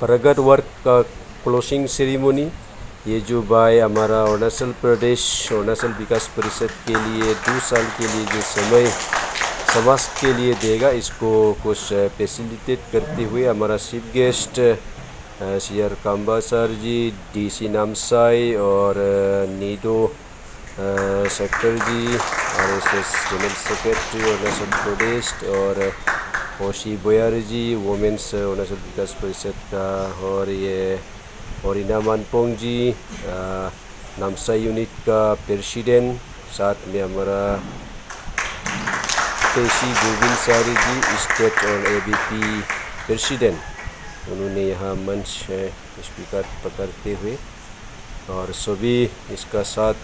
प्रगत वर्क का closing ceremony. ये जो भाई हमारा अरुणाचल प्रदेश अरुणाचल विकास परिषद के लिए 2 साल के लिए जो समय समाज के लिए देगा, इसको कुछ फैसिलिटेट करते हुए हमारा chief guest CR Kamba sir जी, डीसी नामसाई और नीडो सेक्टर जी, RSS general secretary Arunachal Pradesh और होशी बोयार जी, वुमेन्स अरुणाचल विकास परिषद का, और ये ओरिना मानपोंग जी नामसाई यूनिट का प्रेसिडेंट, साथ में हमारा तेसी गोविंद सारी जी स्टेट और ABP प्रेसिडेंट, उन्होंने यहाँ मंच स्पीकर पकड़ते हुए और सभी इसका साथ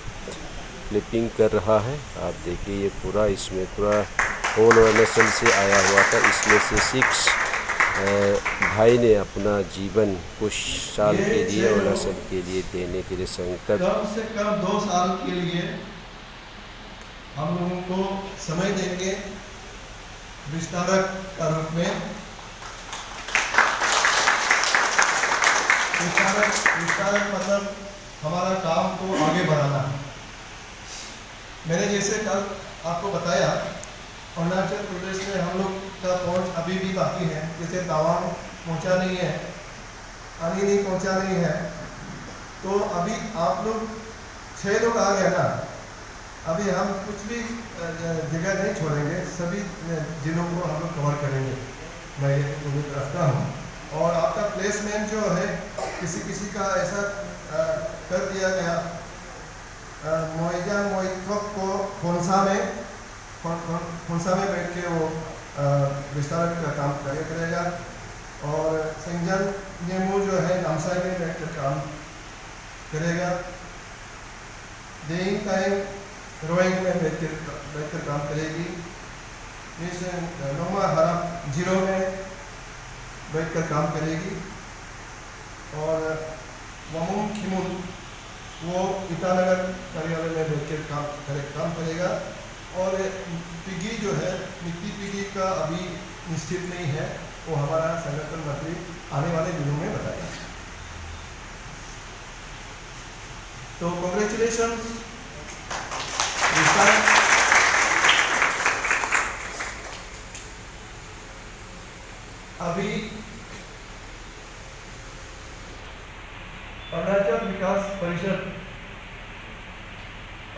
क्लिपिंग कर रहा है। आप देखिए ये पूरा इसमें पूरा होल अरुणाचल से आया हुआ था। इसमें से 6 भाई ने अपना जीवन कुछ साल के लिए अरुणाचल के लिए देने के लिए संकल्प। कम से कम 2 साल के लिए हम लोगों को समय देंगे विस्तारक का रूप में। विस्तारक मतलब हमारा काम को आगे बढ़ाना। मैंने जैसे कल आपको बताया, अरुणाचल प्रदेश में हम लोग का पहुंच अभी भी बाकी है। जैसे तवांग पहुंचा नहीं है, आनी नहीं पहुंचा नहीं है, तो अभी आप लोग 6 लोग आ गए ना, अभी हम कुछ भी जगह नहीं छोड़ेंगे, सभी जिलों को हम लोग कवर करेंगे, मैं ये उम्मीद रखता हूँ। और आपका प्लेसमेंट जो है किसी का ऐसा कर दिया गया, मोइजा मोइथोक को खोंसा में बैठ के वो विस्तारक का काम करेगा, और सिंजन नेमू जो है नामसाई में बैठ कर काम करेगा, देइंग टाइम रोइंग में बैठ कर काम करेगी, मिस नोमा हरम जीरो में बैठ कर काम करेगी, और वमुम खिमुल वो ईटानगर कार्यालय में बैठ कर काम करेगा। और पिगी जो है मिट्टी पिगी का अभी निश्चित नहीं है, वो हमारा संगठन मंत्री आने वाले दिनों में बताएगा। तो कांग्रेचुलेशन। अभी अरुणाचल विकास परिषद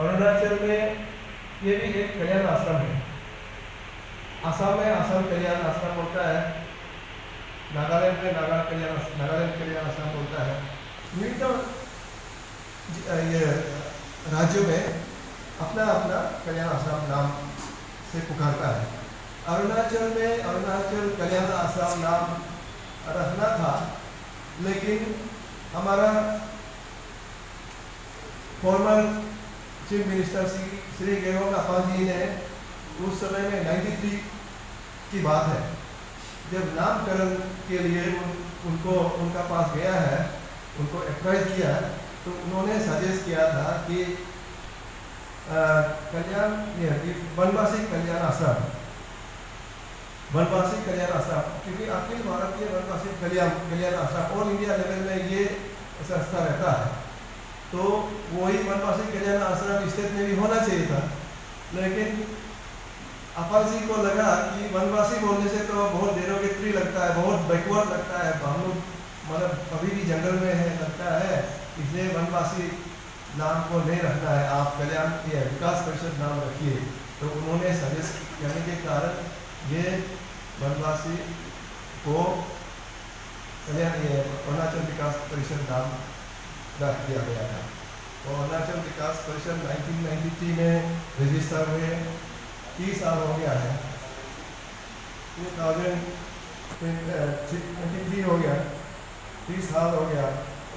अरुणाचल में ये भी एक कल्याण आश्रम है। असम में असम कल्याण आश्रम होता है, नागालैंड में नागालैंड कल्याण आश्रम होता है। विभिन्न ये राज्यों में अपना अपना कल्याण आश्रम नाम से पुकारता है। अरुणाचल में अरुणाचल कल्याण आश्रम नाम रखना था, लेकिन हमारा former chief minister Shri Gegong Apang ji ने उस समय में 93 की बात है, जब नामकरण के लिए उनका पास गया है, उनको अप्रोच किया, तो उन्होंने सजेस्ट किया था कि वनवासी कल्याण आश्रम, क्योंकि Akhil Bharatiya Vanvasi Kalyan Ashram all India level में ये संस्था रहता है, तो वही वनवासी कल्याण आश्रम स्टेट में भी होना चाहिए था। लेकिन अपाल जी को लगा कि वनवासी बोलने से तो बहुत डेरोगेटरी लगता है, बहुत बैकवर्ड लगता है, हम लोग मतलब अभी भी जंगल में है लगता है, इसलिए वनवासी नाम को नहीं रखना है, आप कल्याण विकास परिषद नाम रखिए। तो उन्होंने सजेस्ट करने के कारण ये वनवासी को कल्याण अरुणाचल विकास परिषद नाम रख दिया गया था। तो अरुणाचल विकास परिषद 1993 में रजिस्टर हुए, 30 साल हो गया है, 2023 हो गया, 30 साल हो गया।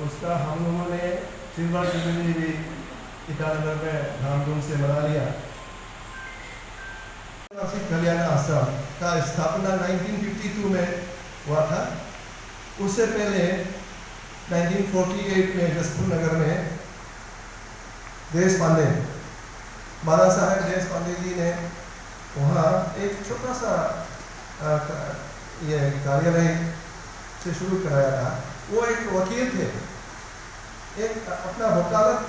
उसका हम लोगों ने सिल्वर जुबली भी ईटानगर में धामधूम से मना लिया। कल्याण आश्रम का स्थापना 1952 में हुआ था। उससे पहले 1948 में जसपुर नगर में देश पांडे, बाला साहेब देश पांडे जी ने वहाँ एक छोटा सा ये कार्यालय से शुरू कराया था। वो एक वकील थे, एक अपना वकालत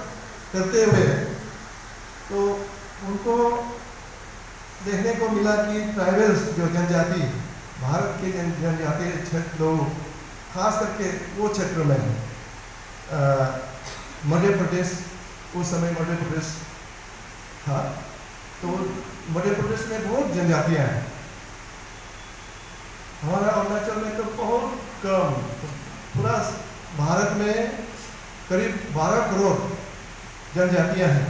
करते हुए, तो उनको देखने को मिला कि ट्राइबल्स जो जनजाति, भारत के जनजातीय लोग, खास करके वो क्षेत्र में मध्य प्रदेश, उस समय मध्य प्रदेश था, तो मध्य प्रदेश में बहुत जनजातियाँ हैं। हमारा अरुणाचल में तो बहुत कम, पूरा भारत में करीब 12 करोड़ जनजातियाँ हैं।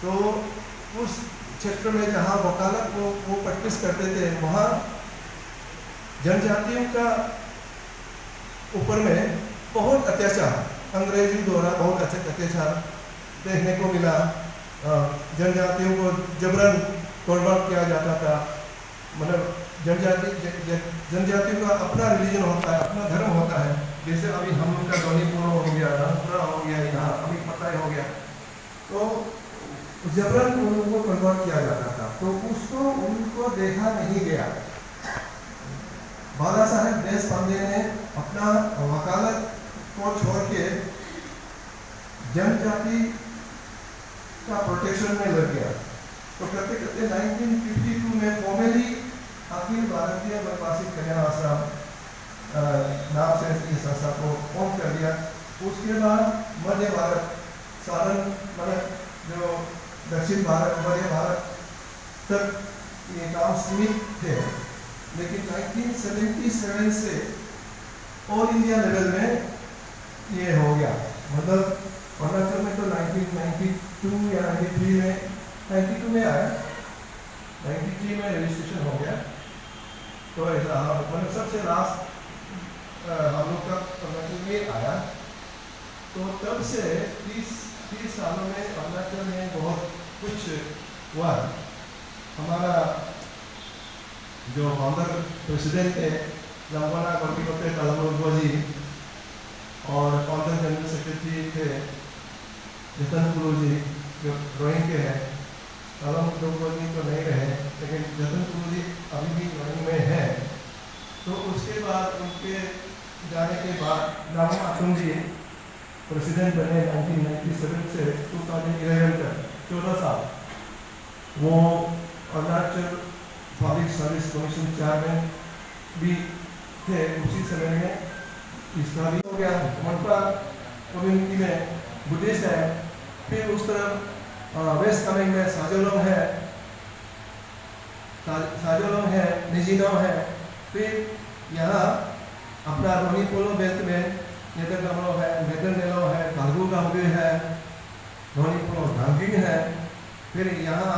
तो उस क्षेत्र में जहाँ वकालत वो प्रैक्टिस करते थे, वहाँ जनजातियों का ऊपर में बहुत अत्याचार, अंग्रेजों द्वारा बहुत अत्याचार देखने को मिला। जनजातियों को जबरन कन्वर्ट किया जाता था। मतलब जनजातियों का अपना रिलीजन होता है, अपना धर्म होता है। जैसे अभी हम लोग का गौनीपुर हो गया, रामपुरा हो गया, यहाँ अभी पता हो गया, तो जबरन उनको कन्वर्ट किया जाता था। तो उसको उनको देखा नहीं गया। बाला साहेब देशपांडे ने अपना वकालत को छोड़ के जनजाति का प्रोटेक्शन में लग गया। तो करते करते 1952 में फॉर्मली अखिल भारतीय वनवासी कल्याण आश्रम नाम से इस संस्था को फॉर्म कर दिया। उसके बाद मध्य भारत, सारण, मतलब जो दक्षिण भारत, मध्य भारत तक ये काम सीमित थे। लेकिन 1977 से ऑल इंडिया लेवल में ये हो गया। मतलब अरुणाचल में तो 1992 या 93 में, 92 में आया, 93 में रजिस्ट्रेशन हो गया। तो ऐसा मतलब सबसे लास्ट हम लोग का अरुणाचल में आया। तो तब से 30 सालों में अरुणाचल में बहुत कुछ हुआ। हमारा जो फाउंडर प्रेसिडेंट थे लंबोना गौरीपते कलमोगो जी, और फाउंडर जनरल सेक्रेटरी थे जतन कुलू जी, जो ड्राइंग के हैं। कलमोगो जी तो नहीं रहे, लेकिन जतन कुलू जी अभी भी ड्राइंग में है। तो उसके बाद उनके जाने के बाद नामो आतुंग जी प्रेसिडेंट बने 1997 से 2011 तक, 14 साल वो Arunachal public service commission chairman भी थे। उसी समय में इसका भी हो गया। मनपा कम्युनिटी में बुद्धिस्ट है, फिर उस तरफ वेस्ट कामेंग में साजोलोंग है, निजिनों है, फिर यहाँ अपना रोनी पोलो बेल्ट में नेतरगामलो है, मेदरनेलो है, गालगू गांवी है, रोनी पोलो डांगिंग है। फिर यहाँ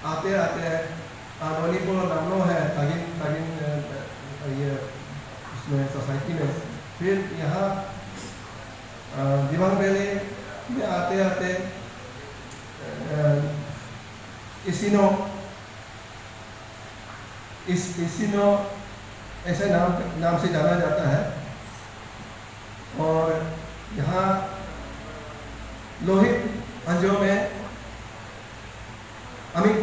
आते आते रोनी पोलो नामलो है, तागिन ये उसमें सोसाइटी में। फिर यहाँ दिवांग वैली में आते आते इसिनो ऐसे नाम से जाना जाता है। और यहाँ लोहित अंजो में अमिक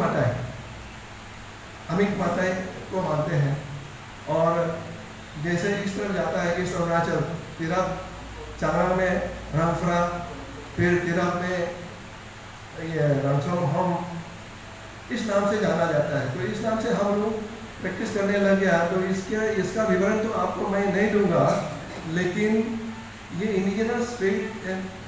पाटाई को मानते हैं। और जैसे इस तरफ जाता है ईस्ट अरुणाचल, तिरप चांगा में रामफ्रा, फिर तिरप में ये रामसोंग हम, इस नाम से जाना जाता है। तो इस नाम से हम लोग प्रैक्टिस करने लग गया। तो इसका विवरण तो आपको मैं नहीं दूंगा, लेकिन ये इंडिजिनस स्टेट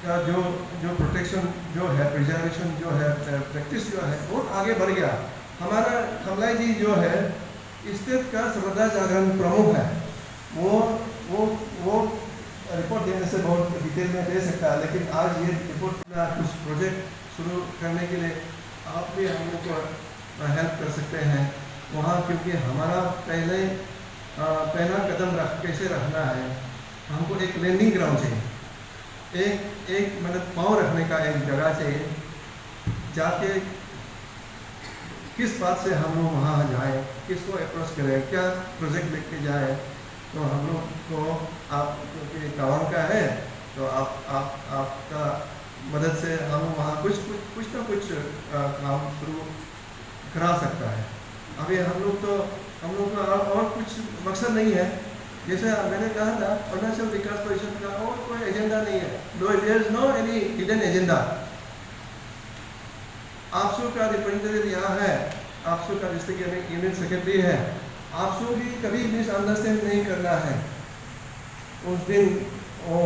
का जो प्रोटेक्शन जो है, प्रिजर्वेशन जो है, प्रैक्टिस जो है, बहुत आगे बढ़ गया। हमारा कमलाई जी जो है स्टेट का श्रद्धा जागरण प्रमुख है। वो रिपोर्ट देने से बहुत डिटेल में दे सकता है, लेकिन आज ये रिपोर्ट कुछ प्रोजेक्ट शुरू करने के लिए आप भी हम लोग को हेल्प कर सकते हैं वहाँ, क्योंकि हमारा पहला कदम कैसे रखना है। हमको एक लैंडिंग ग्राउंड चाहिए, एक मतलब पाँव रखने का एक जगह चाहिए, जाके किस बात से हम लोग वहाँ जाएँ, किसको अप्रोच करें, क्या प्रोजेक्ट लेके जाएँ। तो हम लोग को आप क्योंकि टाउन का है, तो आपका मदद से हम वहाँ कुछ ना कुछ काम शुरू करा सकता है। अभी हम लोग का और कुछ मकसद नहीं है, जैसे मैंने कहा था अरुणाचल विकास परिषद का और कोई एजेंडा नहीं है, there is no any hidden agenda. APSU का रिप्रेजेंटेटिव यहाँ है, आपसू का डिस्ट्रिक्ट यूनिट सेक्रेटरी है, आपसू भी कभी मिसअंडरस्टैंड नहीं करना है। उस दिन वो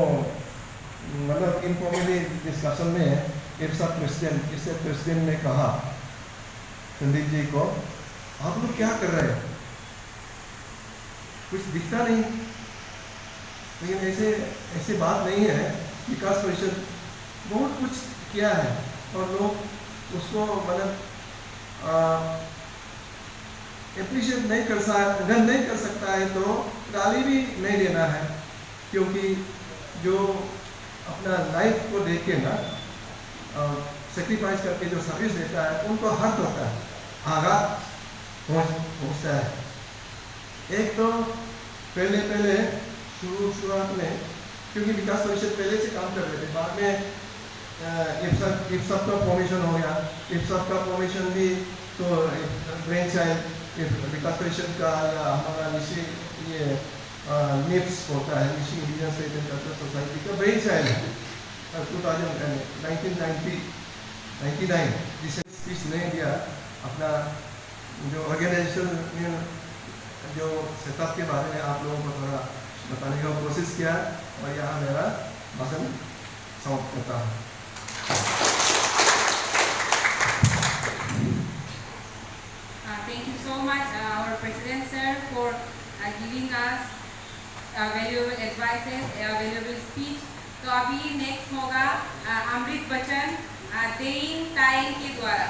मतलब इनफॉर्मली डिस्कशन में इफ्सा प्रेसिडेंट ने कहा संदीप जी को, आप लोग क्या कर रहे हैं, कुछ दिखता नहीं। लेकिन ऐसे बात नहीं है, विकास परिषद बहुत कुछ किया है और लोग उसको मतलब एप्रिशिएट नहीं कर सकता है तो गाली भी नहीं देना है, क्योंकि जो अपना लाइफ को देख के ना सेक्रीफाइस करके जो सर्विस देता है उनको हर्ट होता है, आघात पहुँचता है। एक तो पहले शुरुआत में क्योंकि विकास परिषद पहले से काम कर रहे थे, बाद में इफ्सा का फॉर्मेशन हो गया। इफ्सा का फॉर्मेशन भी तो ब्रेन चाइल्ड विकास परिषद का या हमारा निशी ये निप्स होता है, निशी इंडिजिनस एग्रीकल्चर सोसाइटी का ब्रेन चाइल्ड है 1999 जिसे स्पीच नहीं दिया। अपना जो ऑर्गेनाइजेशन जो सेटअप के बारे में आप लोगों को थोड़ा बताने का कोशिश किया और यहाँ मेरा भाषण समाप्त करता हूँ। Thank you so much, our President Sir, for giving us valuable advices, valuable speech. तो अभी नेक्स्ट होगा अमृत बच्चन देइन ताइन के द्वारा।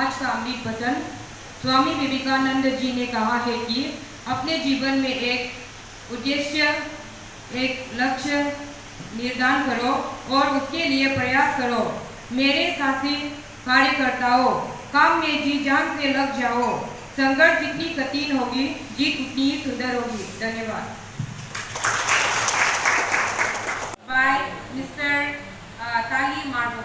आज का अमृत वचन स्वामी विवेकानंद जी ने कहा है कि अपने जीवन में एक उद्देश्य, एक लक्ष्य निर्धारण करो और उसके लिए प्रयास करो। मेरे साथी कार्यकर्ताओं, काम में जी जान से लग जाओ। संघर्ष जितनी कठिन होगी, जीत उतनी ही सुंदर होगी। धन्यवाद। बाय मिस्टर ताली मार्गो।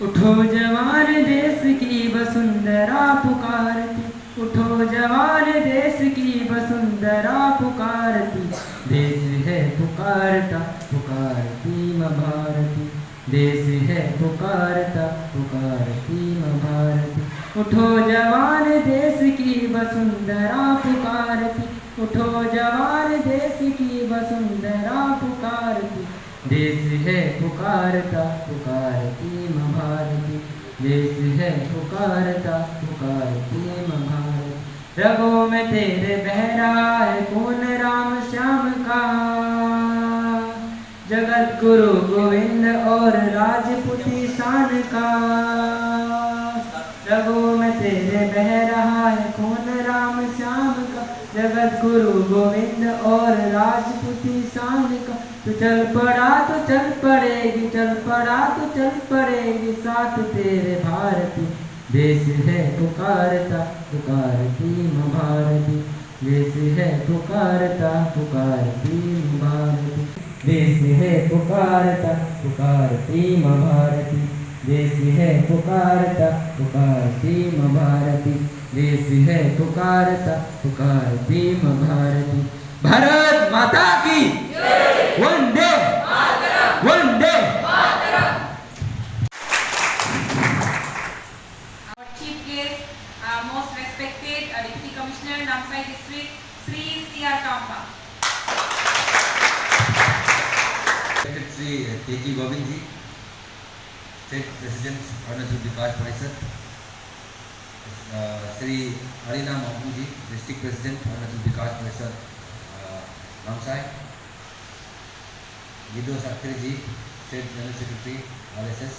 उठो जवान देश की वसुंधरा पुकारती, उठो जवान देश की वसुंधरा पुकारती। देश है पुकारता पुकारती माँ भारती, देश है पुकारता पुकारती माँ भारती। उठो जवान देश की वसुंधरा पुकारती, उठो जवान देश की वसुंधरा पुकारती। देश है पुकारता पुकारती माँ भारती, देश है पुकारता पुकारती माँ भारती। रगों में तेरे बह रहा है खून राम श्याम का, जगत गुरु गोविंद और राजपूती शान का। रगों में तेरे बह रहा है खून राम श्याम का, जगत गुरु गोविंद और राजपूती शान का। तू चल पड़ा तो चल पड़ेगी, चल पड़ा तो चल पड़ेगी साथ तेरे भारती। देश है पुकारता पुकारती माँ भारती, देश है पुकारता पुकारती माँ भारती। देश है पुकारता पुकारती माँ भारती, देश है पुकारता पुकारती माँ भारती, देश है पुकारता पुकारती माँ भारती। भारत माता की वंदे वंदे। Our chief guest, most respected Deputy Commissioner, Namsai District, Sri C.R. Kampa. Secretary K.G. Govind ji, State President Arunachal Vikas Parishad, Sri Harina Mahmood ji, District President Arunachal Vikas Parishad, Namsai, Gido Sakri ji, State General Secretary RSS,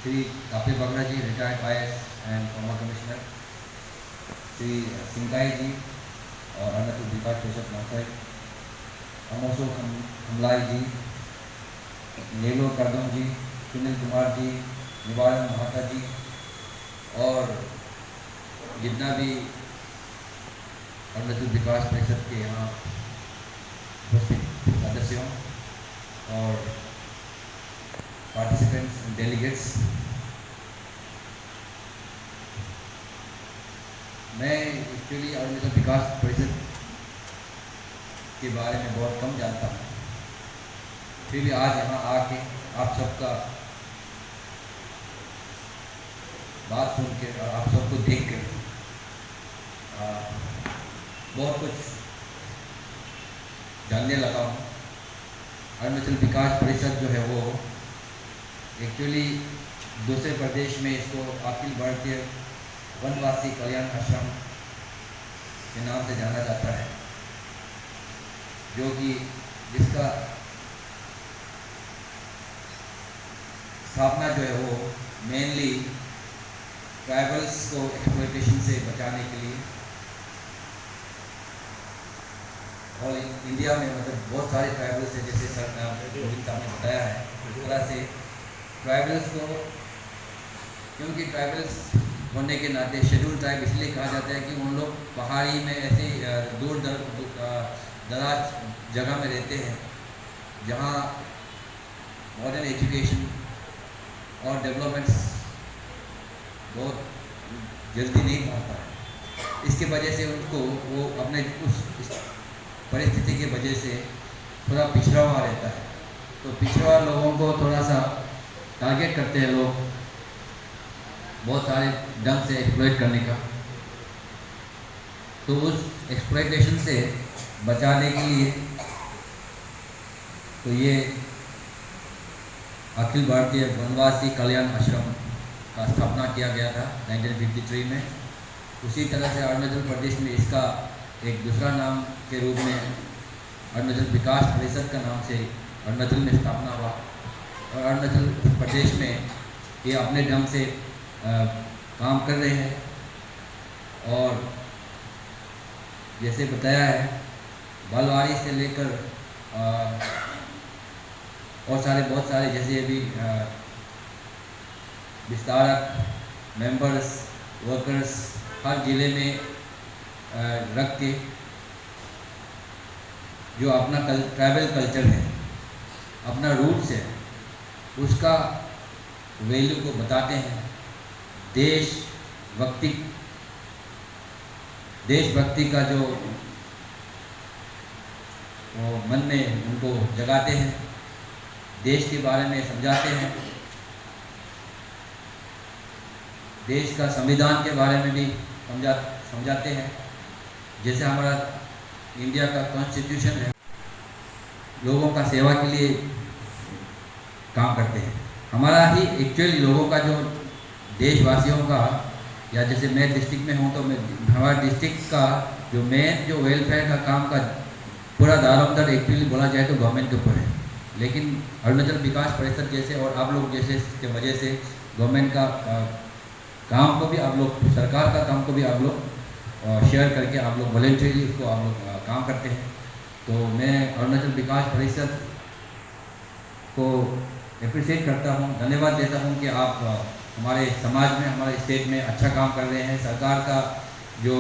Sri Kapi Bagra ji, retired IAS and former Commissioner, Sri Singhai ji, Arunachal Vikas Parishad Namsai, Amoso Kamlai ji, नेलो करदम जी, सुनील कुमार जी, निवारण महाता जी और जितना भी अरुणाचल विकास परिषद के यहाँ उपस्थित सदस्यों, और पार्टिसिपेंट्स एंड डेलीगेट्स, मैं एक्चुअली अरुणाचल विकास परिषद के बारे में बहुत कम जानता हूँ, फिर भी आज यहाँ आके आप सबका बात सुन के और आप सबको देख कर बहुत कुछ जानने लगा हूँ। अरुणाचल विकास परिषद जो है वो एक्चुअली दूसरे प्रदेश में इसको अखिल भारतीय वनवासी कल्याण आश्रम के नाम से जाना जाता है, जो कि जिसका स्थापना जो है वो मेनली ट्राइबल्स को एक्सप्लॉयटेशन से बचाने के लिए, और इंडिया में मतलब बहुत सारे ट्राइबल्स हैं, जैसे सर गोविंद साहब ने बताया है, इस तरह से ट्राइबल्स को, क्योंकि ट्राइबल्स होने के नाते शेड्यूल ट्राइब इसलिए कहा जाता है कि उन लोग पहाड़ी में ऐसे दूर दराज जगह में रहते हैं जहाँ मॉडर्न एजुकेशन और डेवलपमेंट्स बहुत जल्दी नहीं पहुँचता है। इसके वजह से उनको वो अपने उस परिस्थिति की वजह से थोड़ा पिछड़ा हुआ रहता है, तो पिछड़ा हुआ लोगों को थोड़ा सा टारगेट करते हैं लोग बहुत सारे ढंग से एक्सप्लॉइट करने का। तो उस एक्सप्लॉइटेशन से बचाने के लिए तो ये अखिल भारतीय वनवासी कल्याण आश्रम का स्थापना किया गया था 1953 में। उसी तरह से अरुणाचल प्रदेश में इसका एक दूसरा नाम के रूप में अरुणाचल विकास परिषद का नाम से अरुणाचल में स्थापना हुआ, और अरुणाचल प्रदेश में ये अपने ढंग से काम कर रहे हैं। और जैसे बताया है, बालवाड़ी से लेकर और बहुत सारे जैसे अभी विस्तारक, मेंबर्स, वर्कर्स हर ज़िले में रख के जो अपना ट्राइबल कल्चर है, अपना रूट्स है, उसका वैल्यू को बताते हैं। देशभक्ति का जो वो मन में उनको जगाते हैं, देश के बारे में समझाते हैं, देश का संविधान के बारे में भी समझाते हैं। जैसे हमारा इंडिया का कॉन्स्टिट्यूशन है, लोगों का सेवा के लिए काम करते हैं। हमारा ही एक्चुअली लोगों का जो देशवासियों का, या जैसे मैं डिस्ट्रिक्ट में हूँ तो मैं हमारा डिस्ट्रिक्ट का जो मेन जो वेलफेयर का काम का पूरा दारोमदार एक्चुअली बोला जाए तो गवर्नमेंट के ऊपर है। लेकिन अरुणाचल विकास परिषद जैसे और आप लोग जैसे के वजह से गवर्नमेंट का काम को भी आप लोग, सरकार का काम को भी आप लोग शेयर करके आप लोग वॉलंटरीली उसको आप लोग काम करते हैं। तो मैं अरुणाचल विकास परिषद को अप्रिशिएट करता हूँ, धन्यवाद देता हूँ कि आप हमारे समाज में, हमारे स्टेट में अच्छा काम कर रहे हैं। सरकार का जो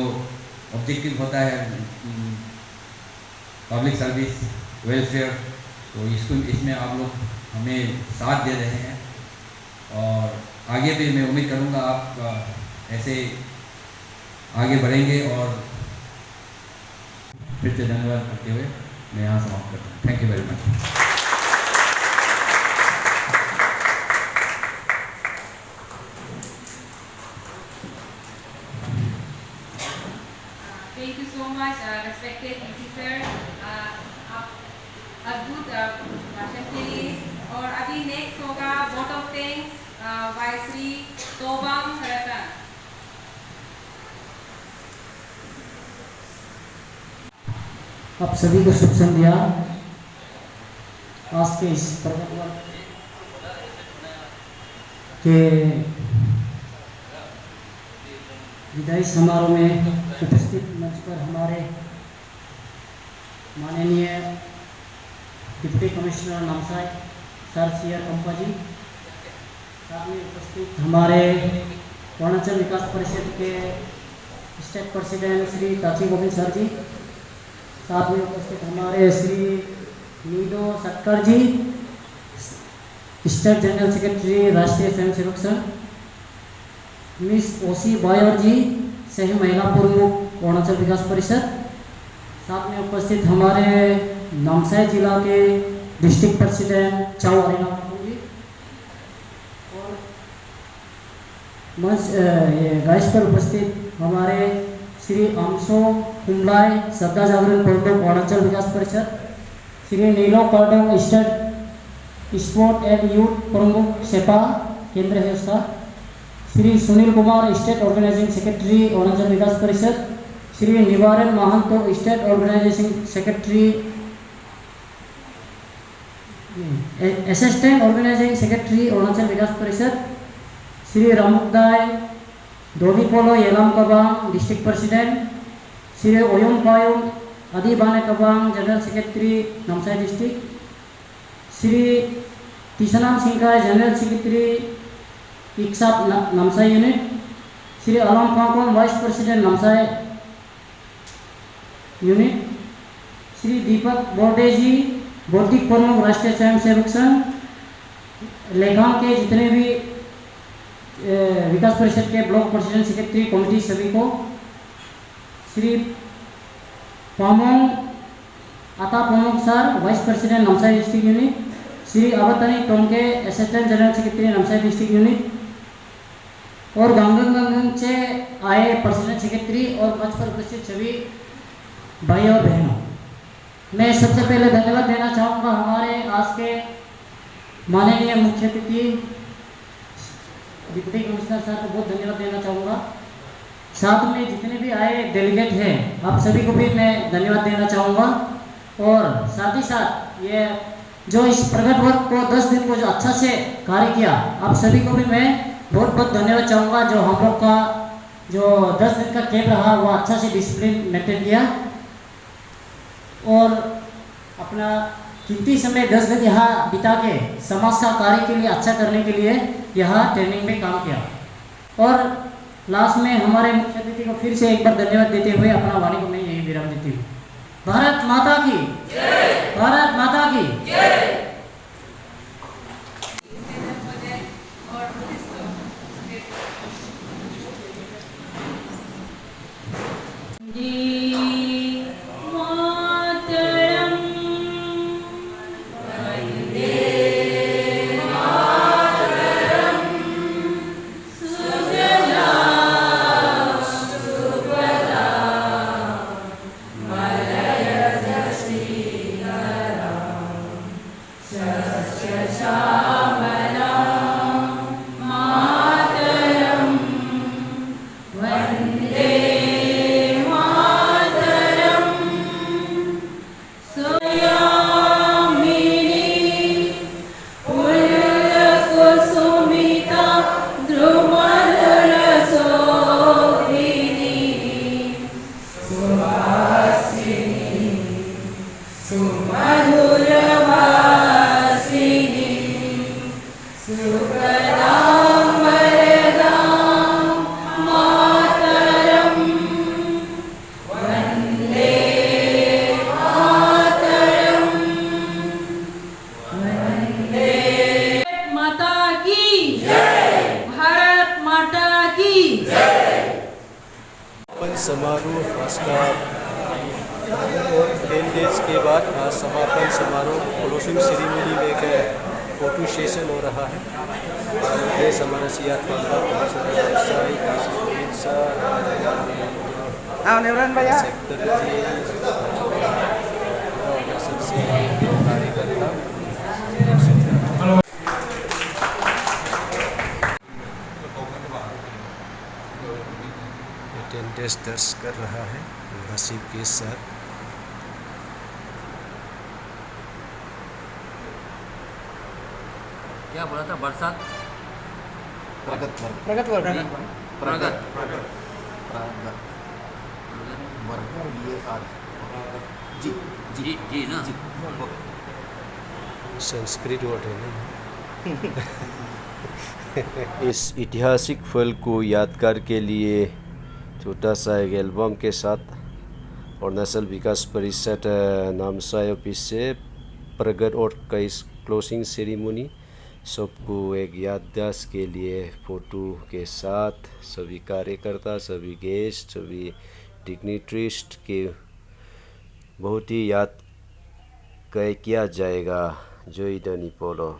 ऑब्जेक्टिव होता है पब्लिक सर्विस, वेलफेयर, तो इसमें आप लोग हमें साथ दे रहे हैं, और आगे भी मैं उम्मीद करूँगा आप ऐसे आगे बढ़ेंगे। और फिर से धन्यवाद करते हुए मैं यहाँ समाप्त करता हूँ। Thank you very much. Thank you so much, respected DC sir, आप अद्भुत भाषण के लिए। और अभी नेक्स्ट होगा vote of thanks by Shri Tobang Ratan. आप सभी को शुभ संध्या। आज के इस पर्व के विदाई समारोह में उपस्थित मंच पर हमारे माननीय deputy commissioner Namsai sir C R Kampa ji, साथ में उपस्थित हमारे अरुणाचल विकास परिषद के स्टेट प्रेसिडेंट श्री ताची गोविंद सर जी, साथ में उपस्थित हमारे श्री नीदो सक्कर जी, स्टेट जनरल सेक्रेटरी राष्ट्रीय स्वयंसेवक संघ, मिस ओसी बायर जी, सही महिला प्रमुख अरुणाचल विकास परिषद, साथ में उपस्थित हमारे नामसाई जिला के डिस्ट्रिक्ट प्रेसिडेंट चाओ अरिना जी, और मंच गाइस पर उपस्थित हमारे श्री आमसो कुमलाई श्रद्धा जागरण प्रमुख Arunachal Vikas Parishad, Shri Nilo Kardong state sport and youth प्रमुख सेपा केंद्र व्यवस्था, Shri Sunil Kumar state organizing secretary Arunachal Vikas Parishad, Shri Niwaran Mahanto state organizing secretary assistant organizing secretary Arunachal Vikas Parishad, Shri Ramukday Donyipolo Yelam Kebang district president, Shri Oyam Payom Adibane Kebang general secretary Namsai district, Shri Tisnam Singkai general secretary इक्साप Namsai unit, Shri Alam Pakom vice president Namsai unit, Shri Deepak Borde ji बौद्धिक प्रमुख राष्ट्रीय स्वयंसेवक संघ, लेखांग के जितने भी विकास परिषद के ब्लॉक प्रेसिडेंट सेक्रेटरी कमेटी सभी को, श्री पामोंग आता प्रमुख sir vice president Namsai district unit, Shri Avtani Tonke assistant general secretary Namsai district unit, और गांगंग से आए प्रेसिडेंट सेक्रेटरी और मंच पर उपस्थित सभी भाई और बहनों, मैं सबसे पहले धन्यवाद देना चाहूँगा हमारे आज के माननीय मुख्य अतिथि डिप्टी कमिश्नर सर को बहुत धन्यवाद देना चाहूँगा। साथ में जितने भी आए डेलीगेट हैं आप सभी को भी मैं धन्यवाद देना चाहूँगा, और साथ ही साथ ये जो इस प्रगट वर्ग को 10 दिन को जो अच्छा से कार्य किया आप सभी को भी मैं बहुत बहुत धन्यवाद चाहूँगा। जो हम लोग का जो 10 दिन का कैंप रहा वो अच्छा से डिसिप्लिन मेंटेन किया और अपना कीमती समय 10 दिन यहाँ बिता के समाज का कार्य के लिए अच्छा करने के लिए यहाँ ट्रेनिंग में काम किया। और लास्ट में हमारे मुख्य अतिथि को फिर से एक बार धन्यवाद देते हुए अपना वाणी को मैं यही विराम देती हूँ। भारत माता की जय, भारत माता की जय। समारोह आज का और 10 डेज के बाद आज समापन समारोह क्लोजिंग सेरेमनी में एक फोटो सेशन हो रहा है। देश हमारा सियात अटेंडेंस दर्ज कर रहा है नसीब के साथ। क्या बोला था? बरसात प्रगत प्रगत जी जी जी ना संस्कृत वर्ड है ना। इस ऐतिहासिक पल को यादगार के लिए छोटा सा एक एल्बम के साथ अरुणाचल विकास परिषद नामसाई ऑफिस से प्रगट और का इस क्लोजिंग सेरेमनी सबको एक याददाश्त के लिए फ़ोटो के साथ सभी कार्यकर्ता, सभी गेस्ट, सभी डिग्निटरीज के बहुत ही याद किया जाएगा। जय डनी पोलो।